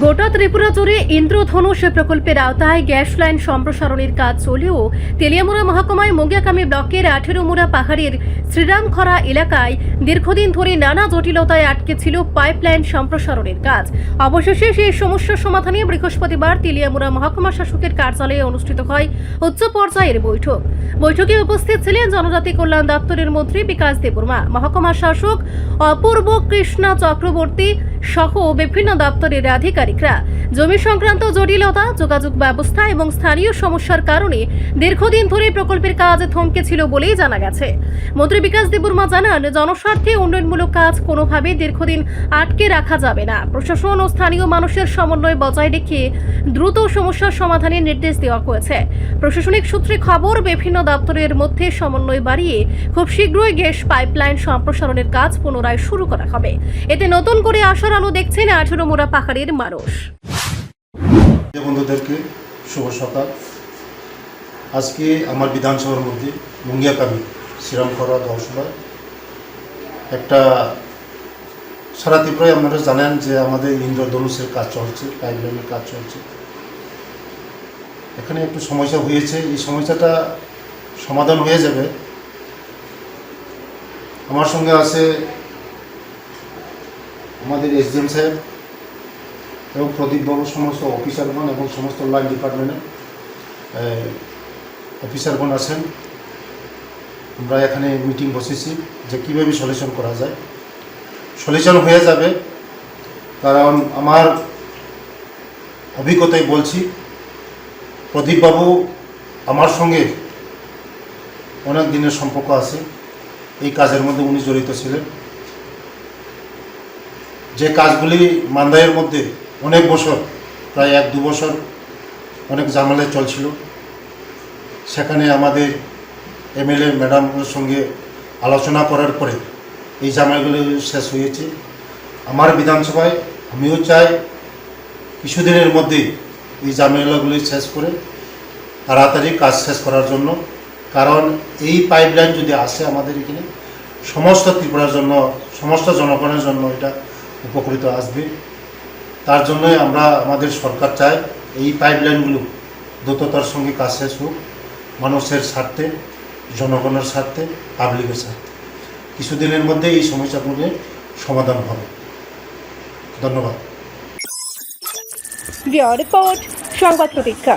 গোটা ত্রিপুরা জুড়ে ইন্দ্রধনুষ প্রকল্পের আওতায় গ্যাস লাইন সম্প্রসারণের কাজ চলেও তেলিয়ামুড়া মহকুমায় মঙ্গিয়াকামী ব্লকের 18মুড়া পাহাড়ের শ্রীরামখরা এলাকায় দীর্ঘদিন ধরে নানা জটিলতায় আটকে ছিল পাইপলাইন সম্প্রসারণের কাজ। অবশেষে সেই সমস্যার সমাধানে বৃহস্পতিবার তেলিয়ামুড়া মহকুমা শাসকের কার্যালয়ে অনুষ্ঠিত হয় উচ্চ পর্যায়ের বৈঠক। বৈঠকে উপস্থিত ছিলেন জনজাতি কল্যাণ দপ্তরের মন্ত্রী বিকাশ দেববর্মা, মহকুমা শাসক অপূর্ব কৃষ্ণা চক্রবর্তী সহ বিভিন্ন দপ্তরের আধিকারিকরা। জমি সংক্রান্ত জটিলতা, যোগাযোগ ব্যবস্থা এবং স্থানীয় সমস্যার কারণে দীর্ঘদিন ধরে প্রকল্পের কাজ থমকে ছিল বলেই জানা গেছে। মন্ত্রী বিকাশ দেববর্মা জানান, জনস্বার্থে উন্নয়নমূলক কাজ কোনোভাবে দীর্ঘদিন আটকে রাখা যাবে না। প্রশাসন ও স্থানীয় মানুষের সমন্বয় বজায় রেখে দ্রুত সমস্যার সমাধানের নির্দেশ দেওয়া হয়েছে। প্রশাসনিক সূত্রে খবর, বিভিন্ন দপ্তরের মধ্যে সমন্বয় বাড়িয়ে খুব শীঘ্রই গ্যাস পাইপলাইন সম্প্রসারণের কাজ পুনরায় শুরু করা হবে। এতে নতুন করে আশার আলো দেখছেন 18মুড়া পাহাড়ের মানুষ। বন্ধুদেরকে শুভ সকাল। আজকে আমার বিধানসভার মধ্যে মঙ্গিয়াকামী শ্রীরামখরা দশলায় একটা সারা ত্রিপুরায় আপনারা জানেন যে আমাদের ইন্দ্রধনুষের কাজ চলছে, পাইপলাইনের কাজ চলছে। এখানে একটু সমস্যা হয়েছে, এই সমস্যাটা সমাধান হয়ে যাবে। আমার সঙ্গে আছে আমাদের এসডিএম সাহেব এবং প্রদীপবাবু, সমস্ত অফিসারগণ এবং সমস্ত লাইন ডিপার্টমেন্টের অফিসারগণ আছেন। আমরা এখানে মিটিং বসেছি যে কীভাবে সলিউশন করা যায়। সলিউশন হয়ে যাবে, কারণ আমার অভিজ্ঞতায় বলছি, প্রদীপবাবু আমার সঙ্গে অনেক দিনের সম্পর্ক আছে। এই কাজের মধ্যে উনি জড়িত ছিলেন। যে কাজগুলি মান্দাইয়ের মধ্যে অনেক বছর, প্রায় 1-2 বছর অনেক ঝামেলা চলছিল, সেখানে আমাদের এমএলএ ম্যাডামের সঙ্গে আলোচনা করার পরে এই ঝামেলাগুলি শেষ হয়েছে। আমার বিধানসভায় আমিও চাই কিছুদিনের মধ্যেই এই ঝামেলাগুলি শেষ করে তাড়াতাড়ি কাজ শেষ করার জন্য। কারণ এই পাইপলাইন যদি আসে আমাদের এখানে, সমস্ত ত্রিপুরার জন্য, সমস্ত জনগণের জন্য এটা উপকৃত আসবে। তার জন্যই আমরা, আমাদের সরকার চায় এই পাইপলাইনগুলো দ্রুততার সঙ্গে কাজ শেষ হোক, মানুষের স্বার্থে, জনগণের স্বার্থে, পাবলিকের স্বার্থে। কিছুদিনের মধ্যে এই সমস্যাগুলো সমাধান হবে। ধন্যবাদ। রিপোর্ট সংবাদ প্রতীক্ষা।